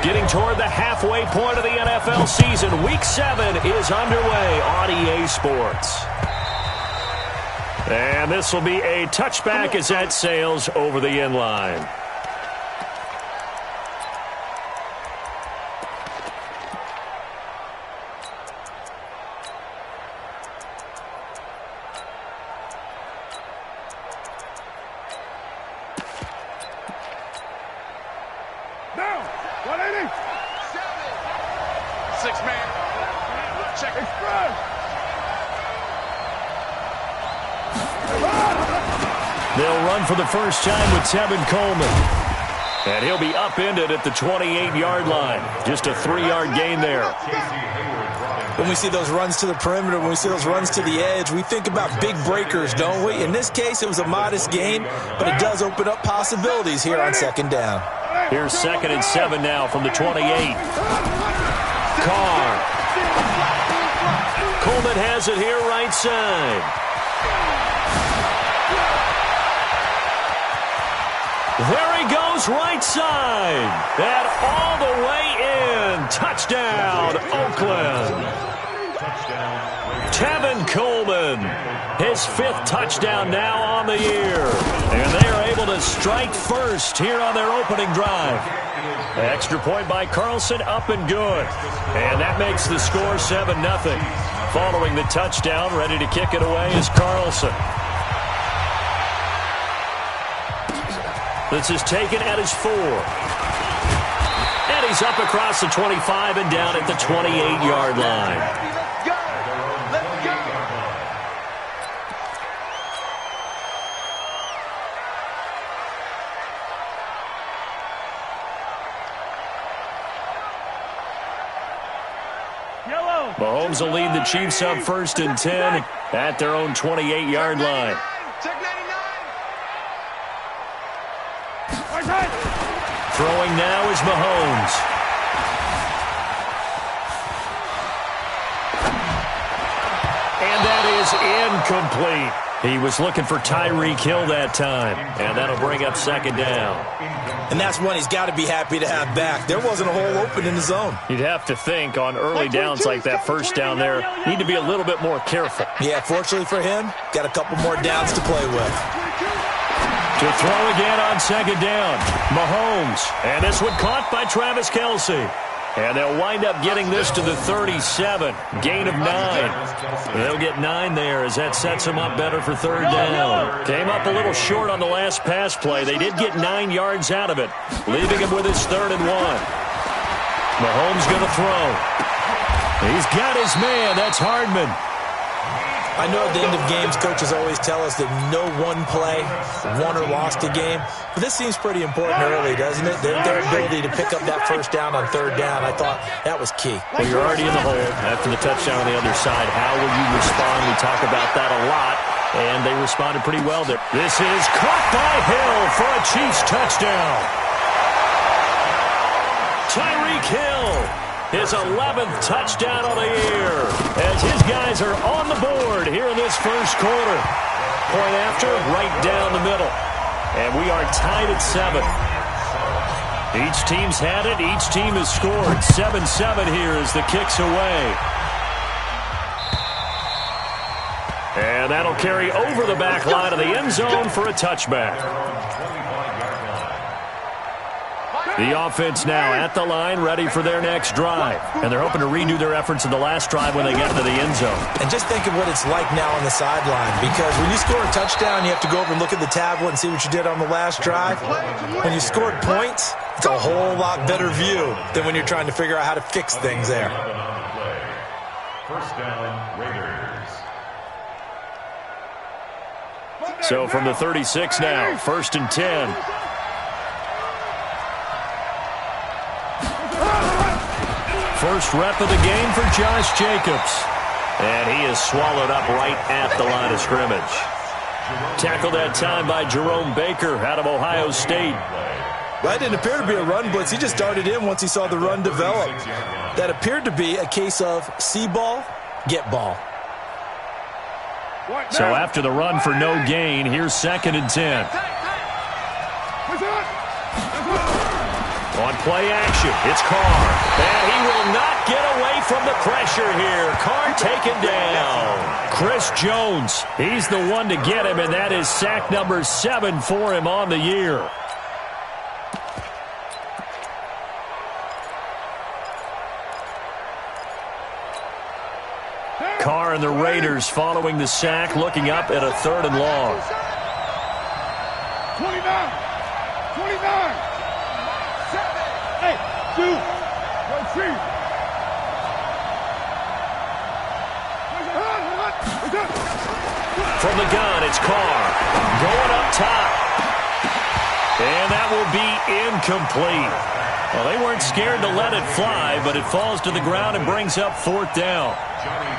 Getting toward the halfway point of the NFL season. Week 7 is underway on EA Sports. And this will be a touchback as that sails over the end line. Down, 180. 6-man. Check express. They'll run for the first time with Tevin Coleman. And he'll be upended at the 28-yard line. Just a 3-yard gain there. When we see those runs to the perimeter, when we see those runs to the edge, we think about big breakers, don't we? In this case, it was a modest gain, but it does open up possibilities here on second down. Here's 2nd and 7 now from the 28. Carr. Coleman has it here right side. There he goes right side. And all the way in. Touchdown, Oakland. Tevin Coleman, his 5th touchdown now on the year. And they are able to strike first here on their opening drive. Extra point by Carlson, up and good. And that makes the score 7-0. Following the touchdown, ready to kick it away is Carlson. This is taken at his 4. And he's up across the 25 and down at the 28-yard line. Let's go. Let's go. Yellow. Mahomes will lead the Chiefs up 1st and 10 at their own 28-yard line. Check 99. Throwing now is Mahomes. And that is incomplete. He was looking for Tyreek Hill that time. And that'll bring up 2nd down. And that's one he's got to be happy to have back. There wasn't a hole open in the zone. You'd have to think on early downs like that first down there, need to be a little bit more careful. Yeah, fortunately for him, got a couple more downs to play with. To throw again on 2nd down. Mahomes. And this one caught by Travis Kelce. And they'll wind up getting this to the 37. Gain of 9. They'll get 9 there as that sets them up better for 3rd down. Came up a little short on the last pass play. They did get 9 yards out of it, leaving him with his 3rd and 1. Mahomes going to throw. He's got his man. That's Hardman. I know at the end of games, coaches always tell us that no one play won or lost a game. But this seems pretty important early, doesn't it? Their ability to pick up that first down on 3rd down, I thought that was key. Well, you're already in the hole after the touchdown on the other side. How will you respond? We talk about that a lot, and they responded pretty well there. This is caught by Hill for a Chiefs touchdown. Tyreek Hill, his 11th touchdown of the year, as his guys are on the board here in this first quarter. Point after, right down the middle. And we are tied at 7. Each team's had it. Each team has scored. 7-7 here as the kick's away. And that'll carry over the back line of the end zone for a touchback. The offense now at the line, ready for their next drive. And they're hoping to redo their efforts in the last drive when they get into the end zone. And just think of what it's like now on the sideline, because when you score a touchdown, you have to go over and look at the tablet and see what you did on the last drive. When you scored points, it's a whole lot better view than when you're trying to figure out how to fix things there. First down, Raiders. So from the 36 now, 1st and 10. First rep of the game for Josh Jacobs. And he is swallowed up right at the line of scrimmage. Tackled that time by Jerome Baker out of Ohio State. That didn't appear to be a run blitz. He just darted in once he saw the run develop. That appeared to be a case of see ball, get ball. So after the run for no gain, here's 2nd and 10. On play action. It's Carr. And he will not get away from the pressure here. Carr taken down. Chris Jones, he's the one to get him, and that is sack number 7 for him on the year. Carr and the Raiders following the sack, looking up at a 3rd and long. 29. 29. 7. 8. 2. Go free. From the gun, it's Carr. Going up top. And that will be incomplete. Well, they weren't scared to let it fly, but it falls to the ground and brings up 4th down.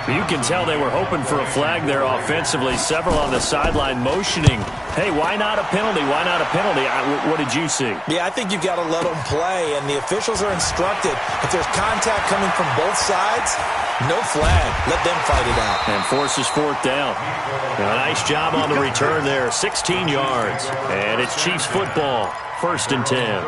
You can tell they were hoping for a flag there offensively. Several on the sideline motioning. Hey, why not a penalty? Why not a penalty? What did you see? Yeah, I think you've got to let them play, and the officials are instructed. If there's contact coming from both sides, no flag. Let them fight it out. And forces 4th down. A nice job on the return there. 16 yards. And it's Chiefs football. 1st and 10.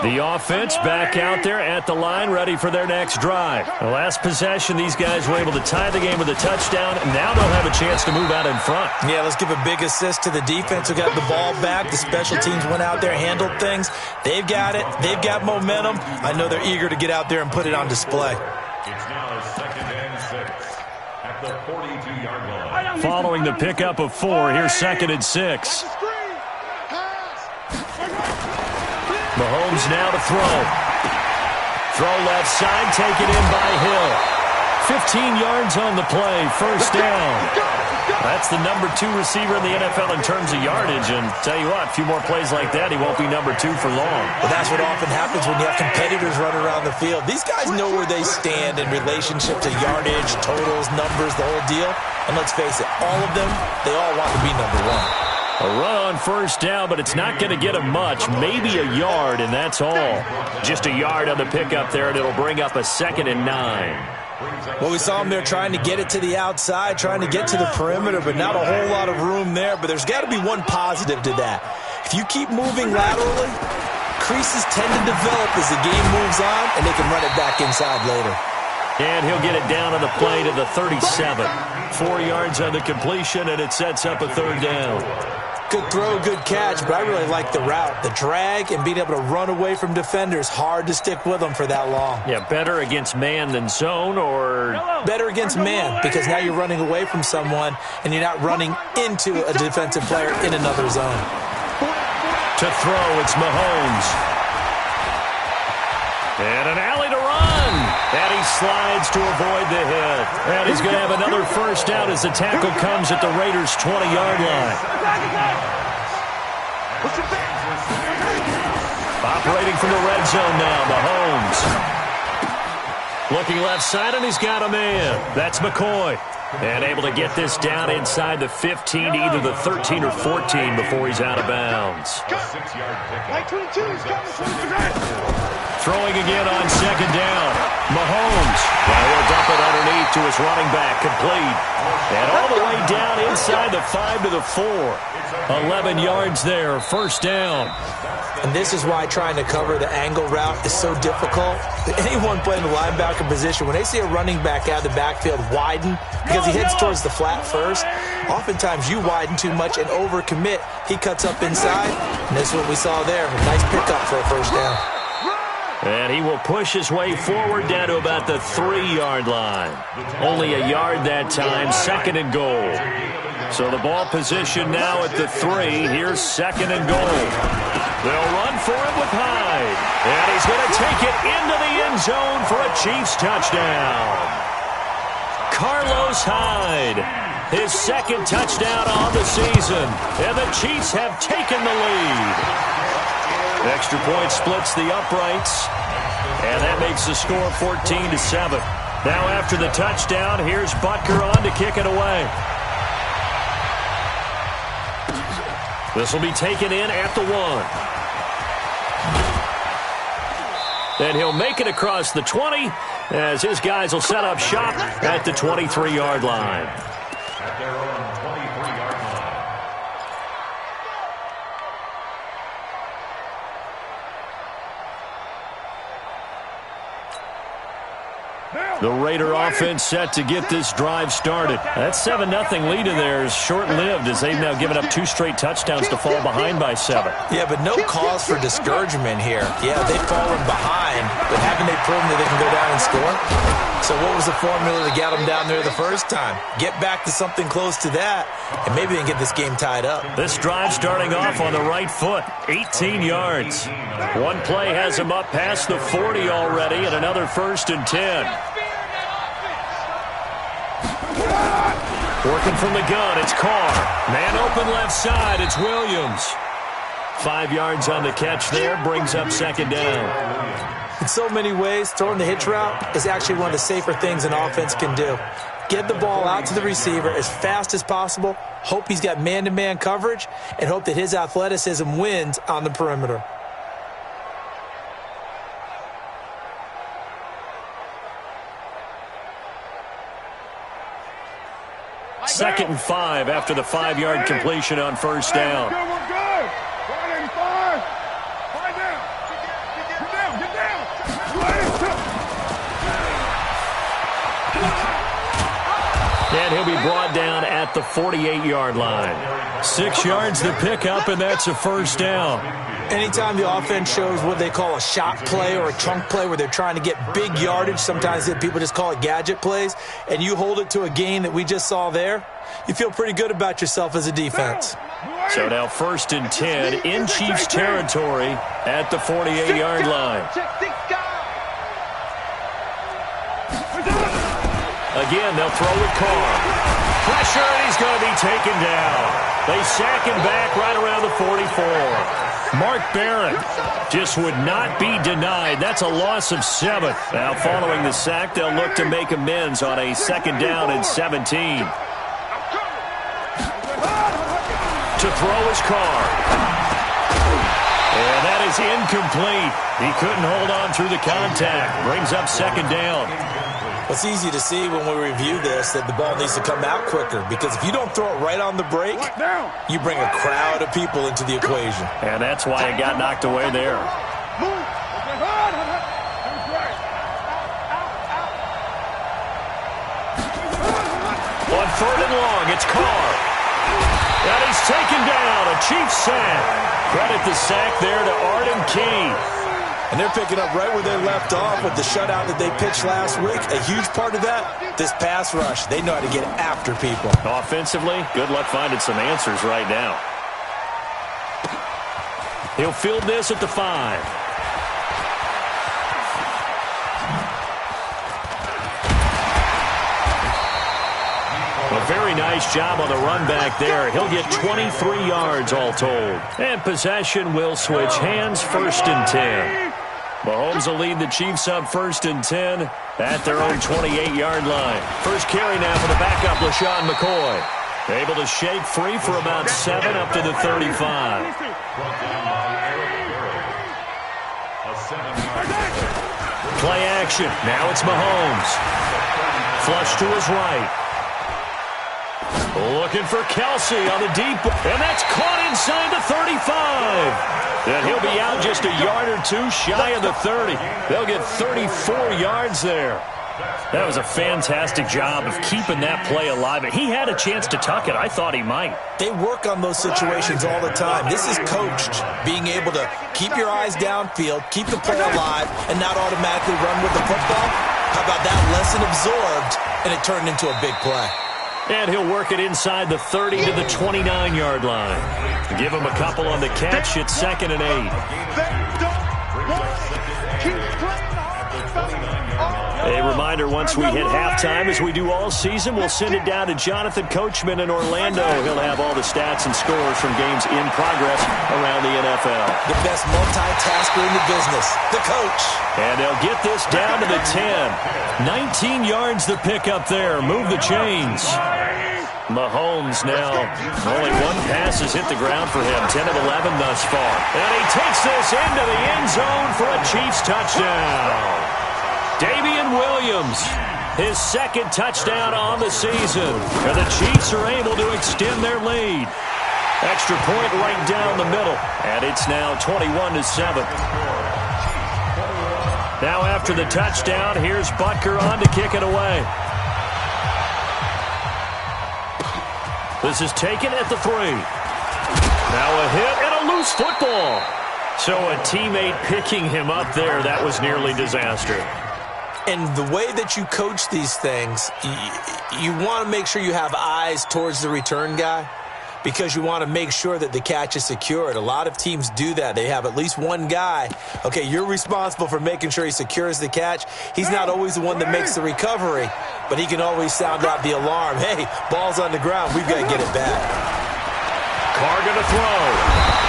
The offense back out there at the line, ready for their next drive. The last possession, these guys were able to tie the game with a touchdown, and now they'll have a chance to move out in front. Yeah, let's give a big assist to the defense who got the ball back. The special teams went out there, handled things. They've got it. They've got momentum. I know they're eager to get out there and put it on display. It's now 2nd and 6 at the 42-yard line. Following the pickup of 4, here's 2nd and 6. Mahomes now to throw. Throw left side, taken in by Hill. 15 yards on the play, 1st down. That's the number 2 receiver in the NFL in terms of yardage, and tell you what, a few more plays like that, he won't be number 2 for long. Well, that's what often happens when you have competitors running around the field. These guys know where they stand in relationship to yardage, totals, numbers, the whole deal. And let's face it, all of them, they all want to be number 1. A run on 1st down, but it's not going to get him much. Maybe a yard, and that's all. Just a yard on the pickup there, and it'll bring up a 2nd and 9. Well, we saw him there trying to get it to the outside, trying to get to the perimeter, but not a whole lot of room there. But there's got to be one positive to that. If you keep moving laterally, creases tend to develop as the game moves on, and they can run it back inside later. And he'll get it down on the play to the 37. 4 yards on the completion, and it sets up a 3rd down. Good throw, good catch, but I really like the route. The drag and being able to run away from defenders, hard to stick with them for that long. Yeah, better against man than zone, or better against man, because now you're running away from someone and you're not running into a defensive player in another zone. To throw, it's Mahomes. And an alley to run. And he slides to avoid the hit. And he's going to have another 1st down as the tackle comes at the Raiders' 20-yard line. Operating from the red zone now, Mahomes. Looking left side, and he's got a man. That's McCoy. And able to get this down inside the 15 to either the 13 or 14 before he's out of bounds. Throwing again on 2nd down. Mahomes. Now he'll dump it underneath to his running back. Complete. And all the way down inside the 5 to the 4. 11 yards there. 1st down. And this is why trying to cover the angle route is so difficult. Anyone playing the linebacker position, when they see a running back out of the backfield widen, because he heads towards the flat first, oftentimes you widen too much and overcommit. He cuts up inside, and this is what we saw there. A nice pickup for a 1st down. And he will push his way forward down to about the 3-yard line. Only a yard that time, 2nd and goal. So the ball position now at the 3. Here's 2nd and goal. They'll run for it with Hyde. And he's going to take it into the end zone for a Chiefs touchdown. Carlos Hyde, his 2nd touchdown on the season. And the Chiefs have taken the lead. Extra point splits the uprights. And that makes the score 14 to 7. Now after the touchdown, here's Butker on to kick it away. This will be taken in at the 1. And he'll make it across the 20 as his guys will set up shop at the 23-yard line. At their own 23-yard line. The Raider offense set to get this drive started. That 7-0 lead of theirs is short-lived as they've now given up 2 straight touchdowns to fall behind by 7. Yeah, but no cause for discouragement here. Yeah, they've fallen behind, but haven't they proven that they can go down and score? So what was the formula that got them down there the first time? Get back to something close to that, and maybe they can get this game tied up. This drive starting off on the right foot, 18 yards. One play has them up past the 40 already, and another 1st and 10. Working from the gun, it's Carr. Man open left side, it's Williams. 5 yards on the catch there, brings up 2nd down. In so many ways, throwing the hitch route is actually one of the safer things an offense can do. Get the ball out to the receiver as fast as possible, hope he's got man-to-man coverage, and hope that his athleticism wins on the perimeter. Second and 5 after the 5-yard completion on 1st down. We're good. 1 and 5. 5 down. Get down. And he'll be brought down at the 48-yard line. 6 yards to pick up, and that's a 1st down. Anytime the offense shows what they call a shot play or a chunk play where they're trying to get big yardage, sometimes people just call it gadget plays, and you hold it to a gain that we just saw there, you feel pretty good about yourself as a defense. So now 1st and 10 in Chiefs territory at the 48-yard line. Again, they'll throw with Carr. Pressure, and he's going to be taken down. They sack him back right around the 44. Mark Barrett just would not be denied. That's a loss of 7. Now following the sack, they'll look to make amends on a 2nd down and 17. To throw is Carr. And that is incomplete. He couldn't hold on through the contact. Brings up 2nd down. It's easy to see when we review this that the ball needs to come out quicker, because if you don't throw it right on the break, you bring a crowd of people into the equation. And that's why it got knocked away there. On 3rd and long, it's Carr. And he's taken down. A Chiefs sack. Credit the sack there to Arden Key. And they're picking up right where they left off with the shutout that they pitched last week. A huge part of that, this pass rush. They know how to get after people. Offensively, good luck finding some answers right now. He'll field this at the 5. A very nice job on the run back there. He'll get 23 yards all told. And possession will switch hands, 1st and 10. Mahomes will lead the Chiefs up 1st and 10 at their own 28-yard line. First carry now for the backup, LaShawn McCoy. Able to shake free for about 7 up to the 35. Play action. Now it's Mahomes. Flush to his right. Looking for Kelsey on the deep. And that's caught inside the 35. And he'll be out just a yard or 2 shy of the 30. They'll get 34 yards there. That was a fantastic job of keeping that play alive. He had a chance to tuck it. I thought he might. They work on those situations all the time. This is coached, being able to keep your eyes downfield, keep the play alive, and not automatically run with the football. How about that lesson absorbed, and it turned into a big play. And he'll work it inside the 30 to the 29-yard line. Give him a couple on the catch. It's 2nd and 8. A reminder, once we hit halftime, as we do all season, we'll send it down to Jonathan Coachman in Orlando. He'll have all the stats and scores from games in progress around the NFL. The best multitasker in the business, the coach. And they'll get this down to the 10. 19 yards to pick up there. Move the chains. Mahomes now, only 1 pass has hit the ground for him. 10 of 11 thus far. And he takes this into the end zone for a Chiefs touchdown. Damian Williams, his 2nd touchdown on the season. And the Chiefs are able to extend their lead. Extra point right down the middle. And it's now 21-7. Now after the touchdown, here's Butker on to kick it away. This is taken at the 3. Now a hit and a loose football. So a teammate picking him up there, that was nearly disaster. And the way that you coach these things, you want to make sure you have eyes towards the return guy because you want to make sure that the catch is secured. A lot of teams do that. They have at least one guy. Okay, you're responsible for making sure he secures the catch. He's not always the one that makes the recovery, but he can always sound out the alarm. Hey, ball's on the ground. We've got to get it back. Carr going to throw.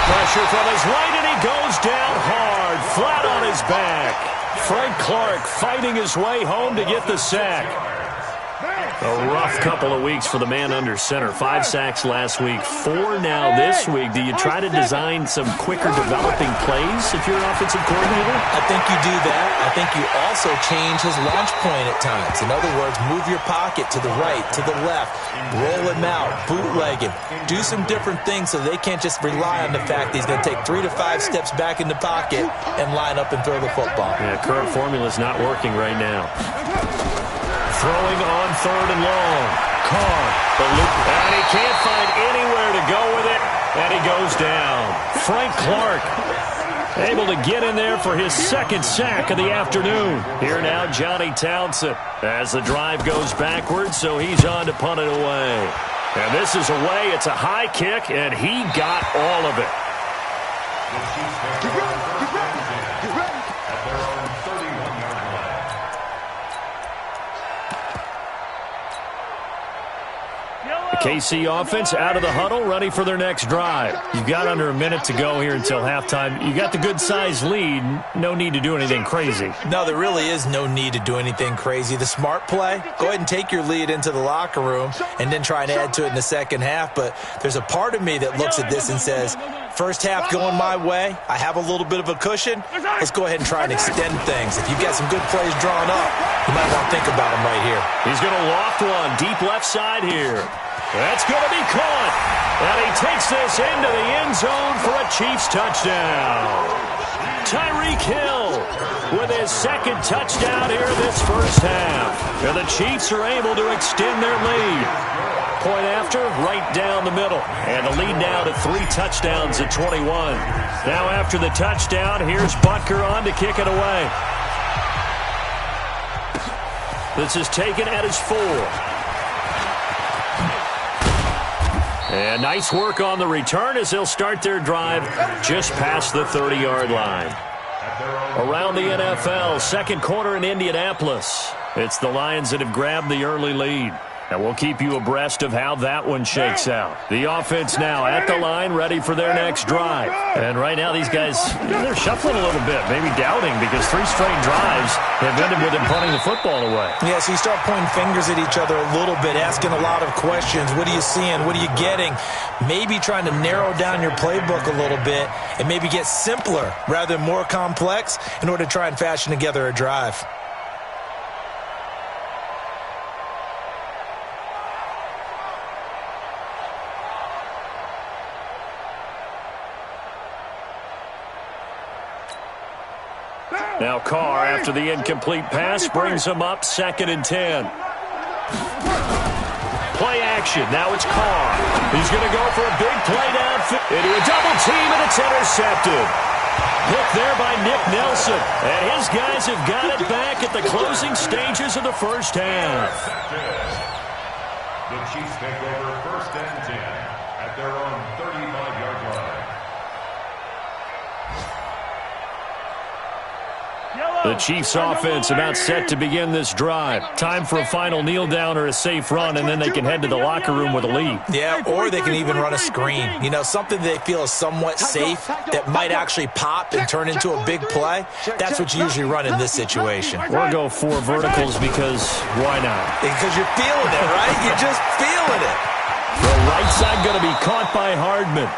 Pressure from his right, and he goes down hard, flat on his back. Frank Clark fighting his way home to get the sack. A rough couple of weeks for the man under center. 5 sacks last week, 4 now this week. Do you try to design some quicker developing plays if you're an offensive coordinator? I think you do that. I think you also change his launch point at times. In other words, move your pocket to the right, to the left, roll him out, bootleg him. Do some different things so they can't just rely on the fact that he's going to take 3 to 5 steps back in the pocket and line up and throw the football. Yeah, current formula is not working right now. Throwing on 3rd and long. Carr, the loop, and he can't find anywhere to go with it, and he goes down. Frank Clark able to get in there for his 2nd sack of the afternoon. Here now, Johnny Townsend as the drive goes backwards, so he's on to punt it away. And this is away. It's a high kick, and he got all of it. The KC offense out of the huddle, ready for their next drive. You've got under a minute to go here until halftime. You got the good-sized lead. No need to do anything crazy. No, there really is no need to do anything crazy. The smart play, go ahead and take your lead into the locker room and then try and add to it in the second half. But there's a part of me that looks at this and says, first half going my way, I have a little bit of a cushion. Let's go ahead and try and extend things. If you've got some good plays drawn up, you might want to think about them right here. He's going to loft one deep left side here. That's going to be caught. And he takes this into the end zone for a Chiefs touchdown. Tyreek Hill with his 2nd touchdown here this first half. And the Chiefs are able to extend their lead. Point after, right down the middle. And the lead now to 3 touchdowns at 21. Now after the touchdown, here's Butker on to kick it away. This is taken at his 4. And nice work on the return as they'll start their drive just past the 30-yard line. Around the NFL, 2nd quarter in Indianapolis. It's the Lions that have grabbed the early lead. And we'll keep you abreast of how that one shakes out. The offense now at the line, ready for their next drive. And right now these guys, they're shuffling a little bit, maybe doubting, because 3 straight drives have ended with them punting the football away. Yeah, so you start pointing fingers at each other a little bit, asking a lot of questions. What are you seeing? What are you getting? Maybe trying to narrow down your playbook a little bit and maybe get simpler rather than more complex in order to try and fashion together a drive. Now Carr, after the incomplete pass, brings him up 2nd and 10. Play action. Now it's Carr. He's going to go for a big play downfield into a double team, and it's intercepted. Hit there by Nick Nelson. And his guys have got it back at the closing stages of the first half. The Chiefs take over 1st and 10 at their own 35-yard line. The Chiefs offense about set to begin this drive. Time for a final kneel down or a safe run, and then they can head to the locker room with a lead. Yeah, or they can even run a screen. You know, something they feel is somewhat safe that might actually pop and turn into a big play. That's what you usually run in this situation. Or go 4 verticals because why not? Because you're feeling it, right? You're just feeling it. The right side going to be caught by Hardman.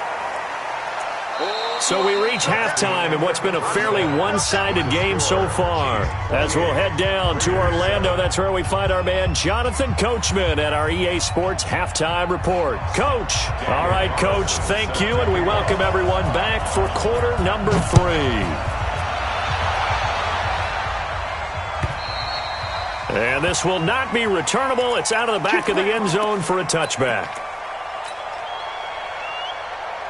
So we reach halftime in what's been a fairly one-sided game so far. As we'll head down to Orlando, that's where we find our man Jonathan Coachman at our EA Sports Halftime Report. Coach. All right, Coach, thank you, and we welcome everyone back for quarter number 3. And this will not be returnable. It's out of the back of the end zone for a touchback.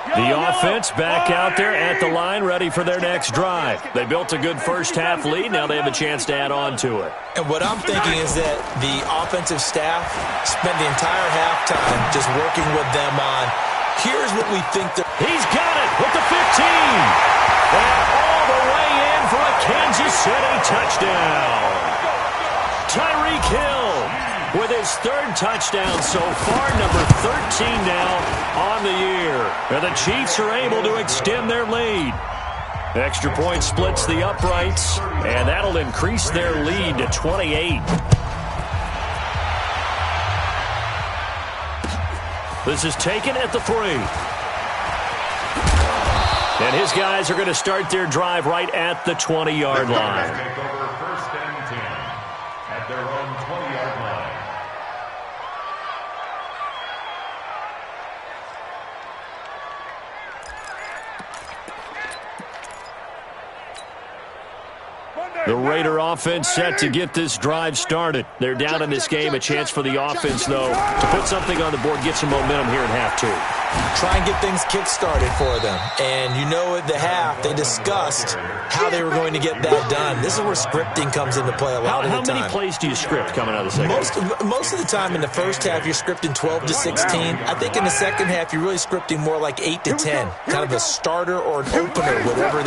The offense back out there at the line, ready for their next drive. They built a good first-half lead. Now they have a chance to add on to it. And what I'm thinking is that the offensive staff spent the entire halftime just working with them on, here's what we think they're... He's got it with the 15. And all the way in for a Kansas City touchdown. Tyreek Hill with his third touchdown so far, number 13 now on the year. And the Chiefs are able to extend their lead. Extra point splits the uprights, and that'll increase their lead to 28. This is taken at the 3. And his guys are going to start their drive right at the 20-yard line. Take over first and 10 at their own 20-yard line. The Raider offense set to get this drive started. They're down in this game. A chance for the offense, though, to put something on the board, get some momentum here in half 2. Try and get things kick-started for them. And you know at the half, they discussed how they were going to get that done. This is where scripting comes into play a lot of the time. How many plays do you script coming out of the second half? Most of the time in the first half, you're scripting 12 to 16. I think in the second half, you're really scripting more like 8 to 10. Kind of a starter or an opener, whatever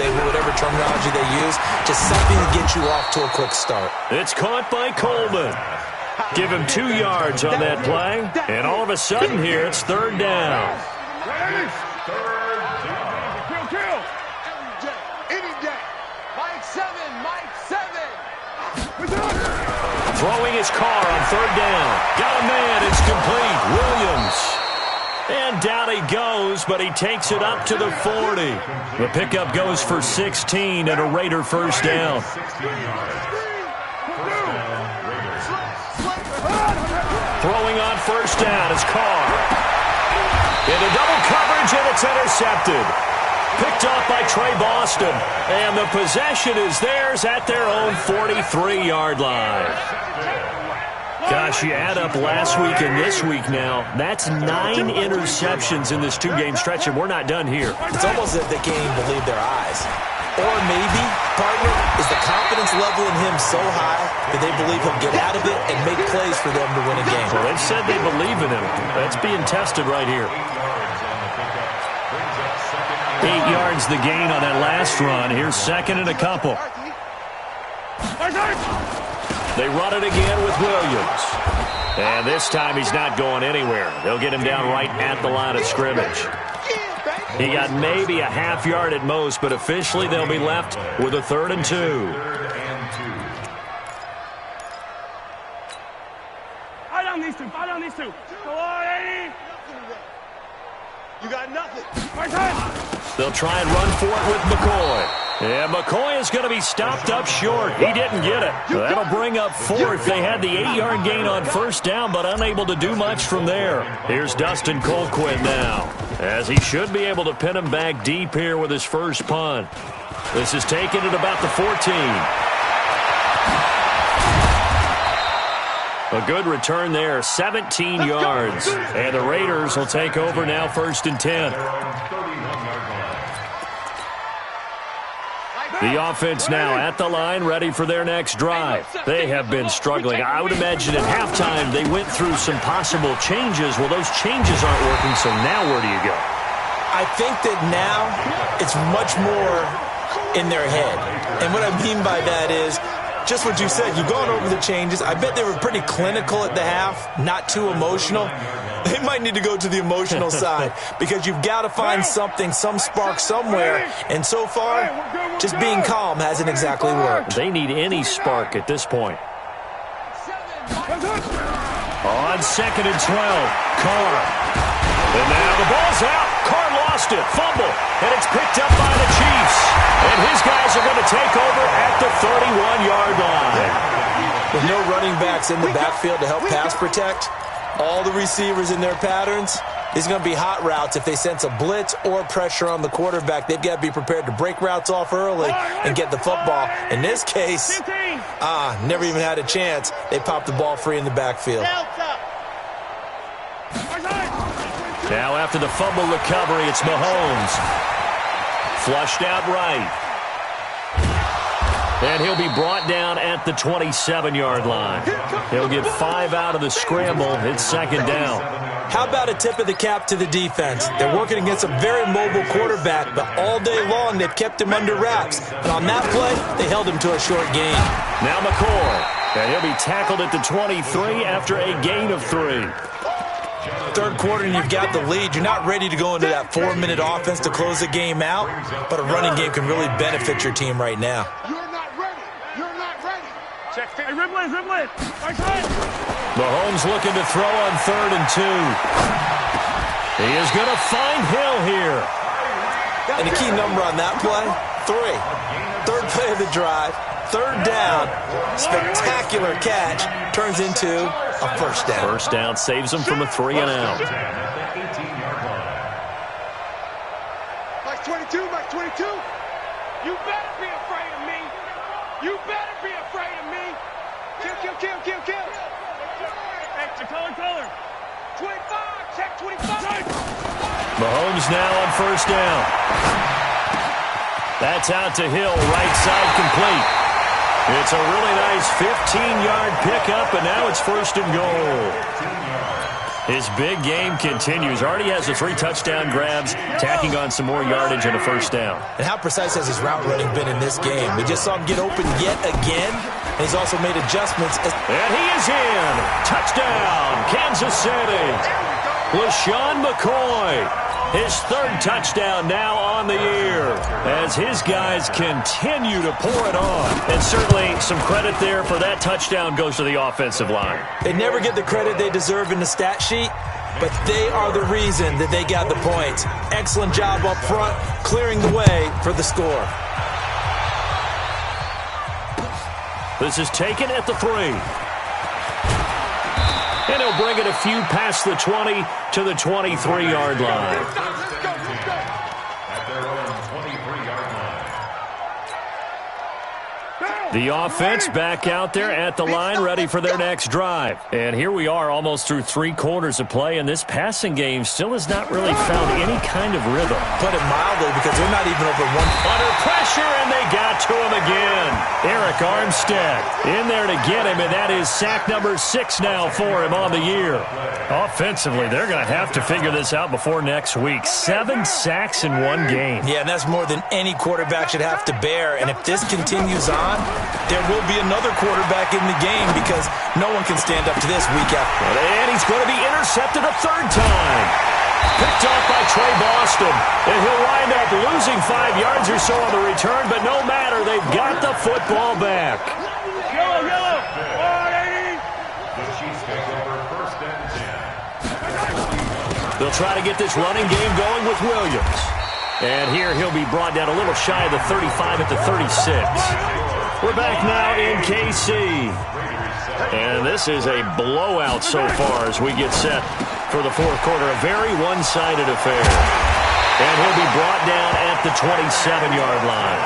terminology they use. Just something to get you off to a quick start. It's caught by Coleman. Give him 2 yards on that play. And all of a sudden here, it's third down. Kill. Any day. Mike 7. Throwing his car on third down. Got a man. It's complete. Williams. And down he goes, but he takes it up to the 40. The pickup goes for 16 and a Raider first down. 16 yards. First down, Raiders. Throwing on first down is Carr. Into double coverage, and it's intercepted. Picked off by Trey Boston. And the possession is theirs at their own 43-yard line. Gosh, you add up last week and this week now. That's 9 interceptions in this 2-game stretch, and we're not done here. It's almost as if they can't even believe their eyes. Or maybe, partner, is the confidence level in him so high that they believe he'll get out of it and make plays for them to win a game. Well, they've said they believe in him. That's being tested right here. 8 yards the gain on that last run. Here's second and a couple. They run it again with Williams. And this time he's not going anywhere. They'll get him down right at the line of scrimmage. He got maybe a half yard at most, but officially they'll be left with a 3rd and 2. Fight on these two. Go on, Eddie. You got nothing. They'll try and run for it with McCoy. And McCoy is going to be stopped up short. He didn't get it. That'll bring up 4th. They had the 8-yard gain on first down, but unable to do much from there. Here's Dustin Colquitt now, as he should be able to pin him back deep here with his first punt. This is taken at about the 14. A good return there, 17 yards. And the Raiders will take over now, 1st and 10. The offense now at the line, ready for their next drive. They have been struggling. I would imagine at halftime they went through some possible changes. Well, those changes aren't working, so now where do you go? I think that now it's much more in their head. And what I mean by that is just what you said. You've gone over the changes. I bet they were pretty clinical at the half, not too emotional. They might need to go to the emotional side because you've got to find something, some spark somewhere. And so far, just being calm hasn't exactly worked. They need any spark at this point. On 2nd and 12, Carr. And now the ball's out. Carr lost it. Fumble. And it's picked up by the Chiefs. And his guys are going to take over at the 31-yard line. With no running backs in the backfield to help pass protect, all the receivers in their patterns, These are going to be hot routes. If they sense a blitz or pressure on the quarterback, they've got to be prepared to break routes off early and get the football. In this case, never even had a chance. They popped the ball free in the backfield. Now after the fumble recovery, it's Mahomes. Flushed out right. And he'll be brought down at the 27-yard line. He'll get 5 out of the scramble. It's second down. How about a tip of the cap to the defense? They're working against a very mobile quarterback, but all day long they've kept him under wraps. And on that play, they held him to a short gain. Now McCoy. And he'll be tackled at the 23 after a gain of 3. Third quarter and you've got the lead. You're not ready to go into that 4-minute offense to close the game out, but a running game can really benefit your team right now. Check. Hey, Riblin. Mahomes looking to throw on 3rd and 2. He is going to find Hill here. And the key number on that play, 3. Third play of the drive, 3rd down, spectacular catch, turns into a first down. First down saves him from a 3-and-out. Mike 22. You better be afraid of me. You better be afraid of me. Kill. Hey, color. 25, check 25. Mahomes now on first down. That's out to Hill, right side complete. It's a really nice 15-yard pickup, and now it's 1st and goal. His big game continues. Already has the 3 touchdown grabs, tacking on some more yardage and a first down. And how precise has his route running been in this game? We just saw him get open yet again, and he's also made adjustments. And he is in. Touchdown, Kansas City. LaShawn McCoy. His 3rd touchdown now on the year as his guys continue to pour it on. And certainly some credit there for that touchdown goes to the offensive line. They never get the credit they deserve in the stat sheet, but they are the reason that they got the points. Excellent job up front, clearing the way for the score. This is taken at the 3. And he'll bring it a few past the 20 to the 23-yard line. At their own 23-yard line. The offense back out there at the line, ready for their next drive. And here we are almost through 3 quarters of play, and this passing game still has not really found any kind of rhythm. Put it mildly, because they're not even over 1. Under pressure, and they got to him again. Eric Armstead in there to get him, and that is sack number 6 now for him on the year. Offensively, they're going to have to figure this out before next week. 7 sacks in 1 game. Yeah, and that's more than any quarterback should have to bear. And if this continues on, there will be another quarterback in the game because no one can stand up to this week after. And he's going to be intercepted a 3rd time. Picked off by Trey Boston. And he'll wind up losing 5 yards or so on the return, but no matter, they've got the football back. Yellow. The Chiefs take over 1st and 10. They'll try to get this running game going with Williams. And here he'll be brought down a little shy of the 35 at the 36. We're back now in KC. And this is a blowout so far as we get set for the 4th quarter. A very one-sided affair. And he'll be brought down at the 27-yard line.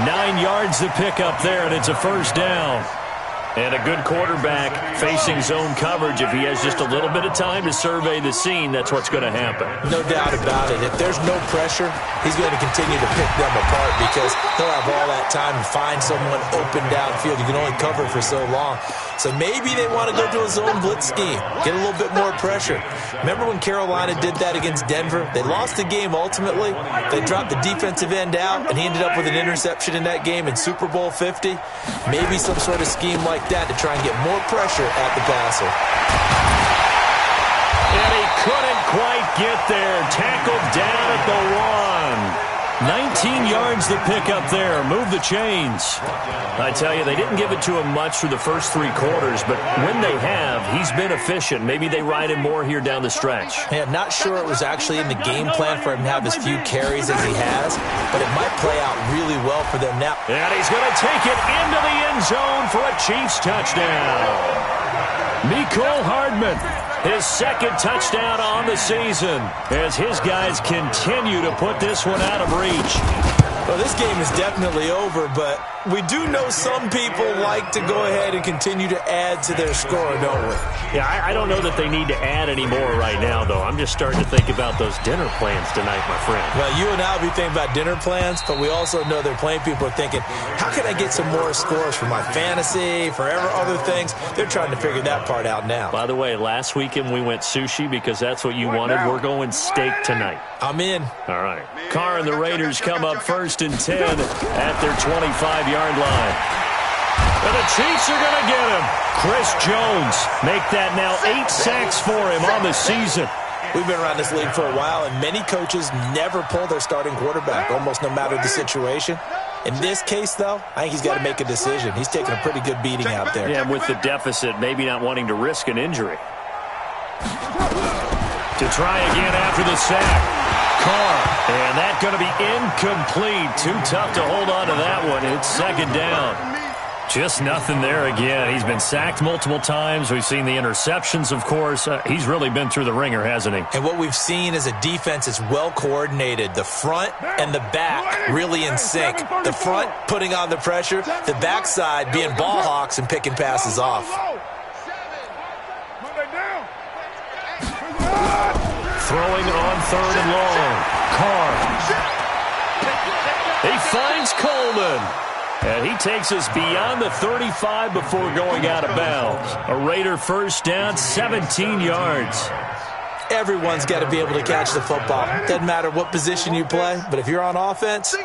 9 yards to pick up there, and it's a first down. And a good quarterback facing zone coverage. If he has just a little bit of time to survey the scene, that's what's going to happen. No doubt about it. If there's no pressure, he's going to continue to pick them apart because he'll have all that time to find someone open downfield. You can only cover for so long. So maybe they want to go to a zone blitz scheme, get a little bit more pressure. Remember when Carolina did that against Denver? They lost the game ultimately. They dropped the defensive end out, and he ended up with an interception in that game in Super Bowl 50. Maybe some sort of scheme like that to try and get more pressure at the passer. And he couldn't quite get there. Tackled down at the 1. 19 yards to pick up there. Move the chains. I tell you, they didn't give it to him much through the first 3 quarters, but when they have, he's been efficient. Maybe they ride him more here down the stretch. Yeah, not sure it was actually in the game plan for him to have as few carries as he has, but it might play out really well for them now. And he's going to take it into the end zone for a Chiefs touchdown. Mecole Hardman. his second touchdown on the season as his guys continue to put this one out of reach. Well, this game is definitely over, but we do know some people like to go ahead and continue to add to their score, don't we? Yeah, I don't know that they need to add any more right now, though. I'm just starting to think about those dinner plans tonight, my friend. Well, you and I will be thinking about dinner plans, but we also know they're playing people are thinking, how can I get some more scores for my fantasy, for other things? They're trying to figure that part out now. By the way, last weekend we went sushi because that's what you wanted. We're going steak tonight. I'm in. All right. Carr and the Raiders come up 1st and 10 at their 25-yard line. And the Chiefs are going to get him. Chris Jones make that now 8 sacks for him on the season. We've been around this league for a while, and many coaches never pull their starting quarterback, almost no matter the situation. In this case, though, I think he's got to make a decision. He's taking a pretty good beating out there. Yeah, with the deficit, maybe not wanting to risk an injury. To try again after the sack. Carr, and that's going to be incomplete. Too tough to hold on to that one. It's 2nd down. Just nothing there again. He's been sacked multiple times. We've seen the interceptions, of course. He's really been through the ringer, hasn't he? And what we've seen is a defense that's well coordinated. The front and the back really in sync. The front putting on the pressure. The backside being ball hawks and picking passes off. Throwing on 3rd and long. Carr. He finds Coleman. And he takes us beyond the 35 before going out of bounds. A Raider first down, 17 yards. Everyone's got to be able to catch the football. Doesn't matter what position you play, but if you're on offense,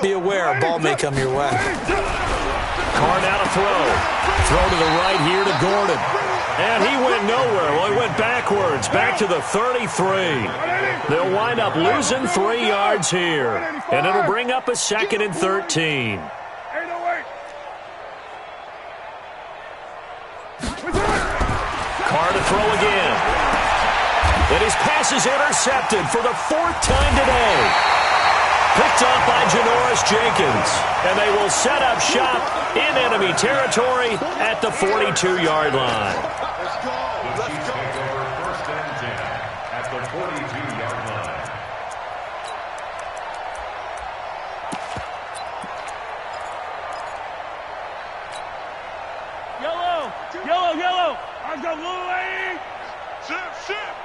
be aware a ball may come your way. Carr now to throw. Throw to the right here to Gordon. And he went nowhere. Well, he went backwards, back to the 33. They'll wind up losing 3 yards here. And it'll bring up a 2nd and 13. Carr to throw again. And his pass is intercepted for the 4th time today. Picked off by Janoris Jenkins. And they will set up shop in enemy territory at the 42-yard line. The Chiefs take over 1st and 10 at the 42-yard line. Yellow! Yellow! Yellow! I've got little lane! Shift!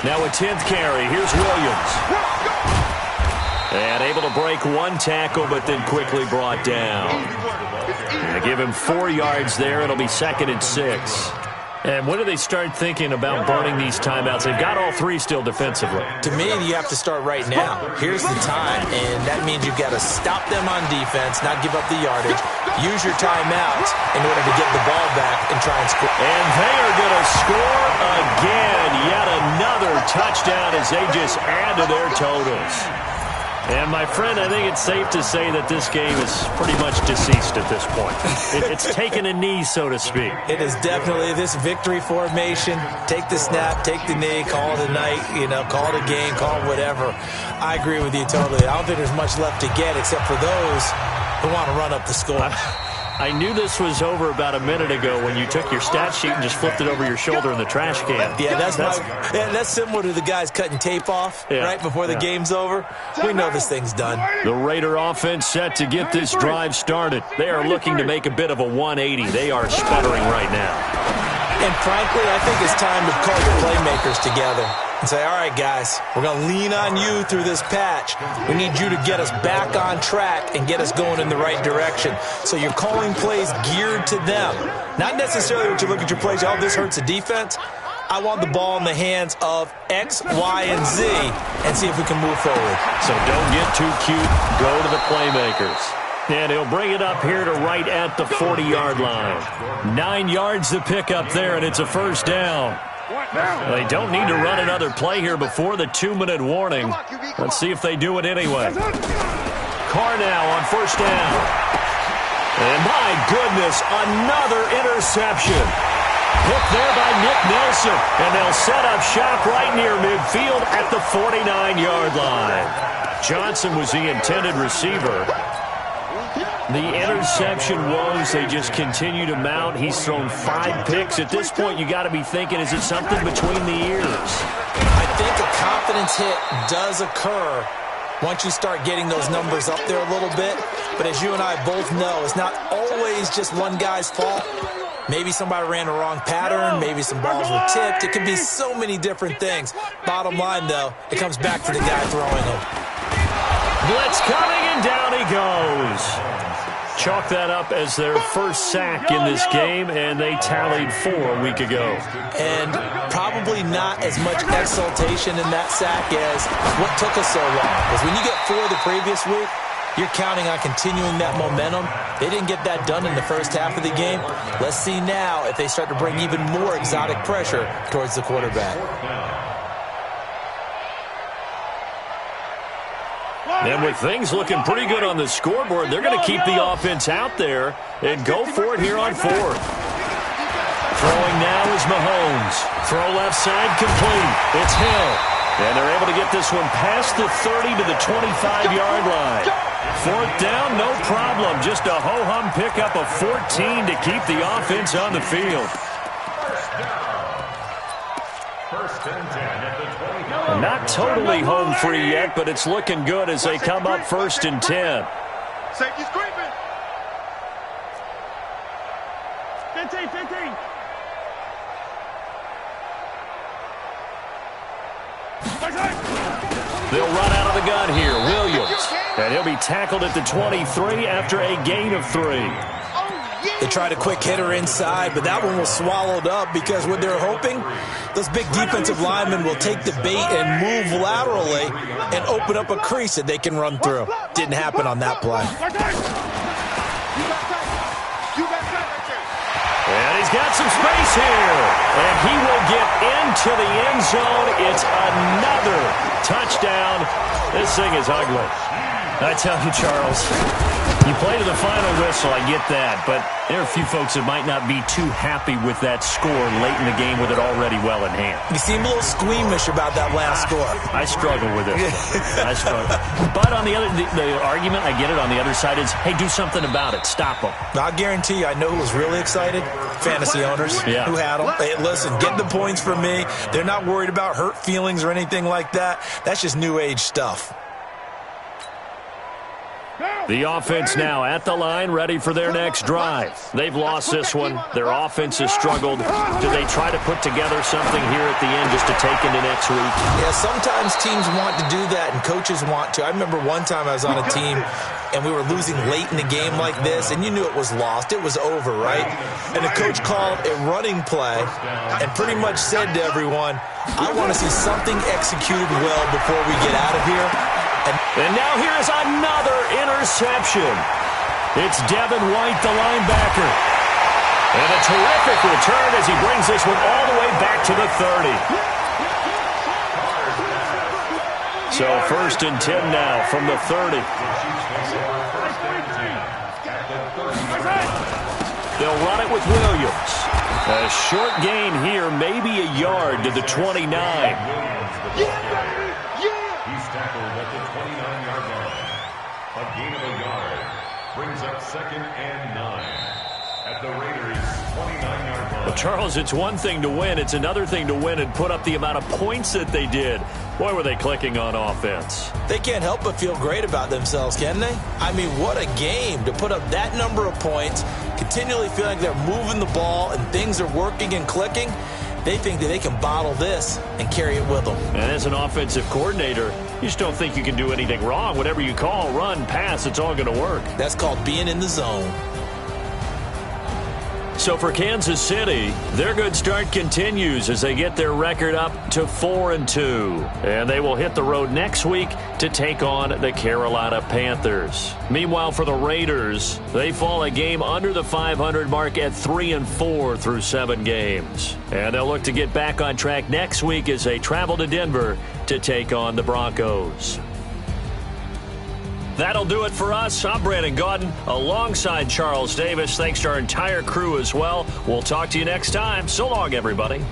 Now a 10th carry. Here's Williams. And able to break one tackle, but then quickly brought down. And they give him 4 yards there. It'll be 2nd and 6. And when do they start thinking about burning these timeouts? They've got all 3 still defensively. To me, you have to start right now. Here's the time, and that means you've got to stop them on defense, not give up the yardage, use your timeouts in order to get the ball back and try and score. And they are going to score again. Yet another touchdown as they just add to their totals. And, my friend, I think it's safe to say that this game is pretty much deceased at this point. It's taken a knee, so to speak. It is definitely this victory formation. Take the snap, take the knee, call it a night, call it a game, call it whatever. I agree with you totally. I don't think there's much left to get except for those who want to run up the score. I knew this was over about a minute ago when you took your stat sheet and just flipped it over your shoulder in the trash can. Yeah, that's similar to the guys cutting tape off right before the game's over. We know this thing's done. The Raider offense set to get this drive started. They are looking to make a bit of a 180. They are sputtering right now. And frankly, I think it's time to call your playmakers together and say, all right, guys, we're going to lean on you through this patch. We need you to get us back on track and get us going in the right direction. So you're calling plays geared to them. Not necessarily when you look at your plays, oh, this hurts the defense. I want the ball in the hands of X, Y, and Z and see if we can move forward. So don't get too cute. Go to the playmakers. And he'll bring it up here to right at the 40-yard line. 9 yards to pick up there, and it's a first down. They don't need to run another play here before the 2-minute warning. Let's see if they do it anyway. Carr now on first down. And my goodness, another interception. Hit there by Nick Nelson. And they'll set up shop right near midfield at the 49-yard line. Johnson was the intended receiver. The interception woes, they just continue to mount. He's thrown 5 picks. At this point, you got to be thinking, is it something between the ears? I think a confidence hit does occur once you start getting those numbers up there a little bit. But as you and I both know, it's not always just one guy's fault. Maybe somebody ran the wrong pattern. Maybe some balls were tipped. It can be so many different things. Bottom line, though, it comes back to the guy throwing them. Blitz coming, and down he goes. Chalk that up as their first sack in this game, and they tallied 4 a week ago. And probably not as much exultation in that sack as what took us so long. Because when you get 4 the previous week, you're counting on continuing that momentum. They didn't get that done in the first half of the game. Let's see now if they start to bring even more exotic pressure towards the quarterback. And with things looking pretty good on the scoreboard, they're going to keep the offense out there and go for it here on 4th. Throwing now is Mahomes. Throw left side complete. It's Hill. And they're able to get this one past the 30 to the 25-yard line. 4th down, no problem. Just a ho-hum pickup of 14 to keep the offense on the field. First and 10 at the 20. Not totally home free yet, but it's looking good as they come up 1st and 10. Safety's creeping. 15. They'll run out of the gun here. Williams. And he'll be tackled at the 23 after a gain of 3. They tried a quick hitter inside, but that one was swallowed up because what they're hoping, those big defensive linemen will take the bait and move laterally and open up a crease that they can run through. Didn't happen on that play. And he's got some space here. And he will get into the end zone. It's another touchdown. This thing is ugly. I tell you, Charles, you play to the final whistle, I get that, but there are a few folks that might not be too happy with that score late in the game with it already well in hand. You seem a little squeamish about that last score. I struggle with it. I struggle. But on the other, the argument, I get it, on the other side is, hey, do something about it. Stop them. I guarantee you, I know who was really excited. Fantasy owners who had them. Hey, listen, get the points for me. They're not worried about hurt feelings or anything like that. That's just new age stuff. The offense now at the line, ready for their next drive. They've lost this one. Their offense has struggled. Do they try to put together something here at the end just to take into next week? Yeah, sometimes teams want to do that and coaches want to. I remember one time I was on a team and we were losing late in the game like this, and you knew it was lost. It was over, right? And the coach called a running play and pretty much said to everyone, I want to see something executed well before we get out of here. And now here's another interception. It's Devin White, the linebacker. And a terrific return as he brings this one all the way back to the 30. So 1st and 10 now from the 30. They'll run it with Williams. A short gain here, maybe a yard to the 29. He's tackled at the 29-yard line. A gain of a yard brings up 2nd and 9 at the Raiders' 29-yard line. Well, Charles, it's one thing to win. It's another thing to win and put up the amount of points that they did. Boy, were they clicking on offense. They can't help but feel great about themselves, can they? I mean, what a game to put up that number of points, continually feeling like they're moving the ball and things are working and clicking. They think that they can bottle this and carry it with them. And as an offensive coordinator, you just don't think you can do anything wrong. Whatever you call, run, pass, it's all going to work. That's called being in the zone. So for Kansas City, their good start continues as they get their record up to 4-2. And they will hit the road next week to take on the Carolina Panthers. Meanwhile, for the Raiders, they fall a game under the 500 mark at 3-4 through 7 games. And they'll look to get back on track next week as they travel to Denver to take on the Broncos. That'll do it for us. I'm Brandon Gaudin alongside Charles Davis. Thanks to our entire crew as well. We'll talk to you next time. So long, everybody.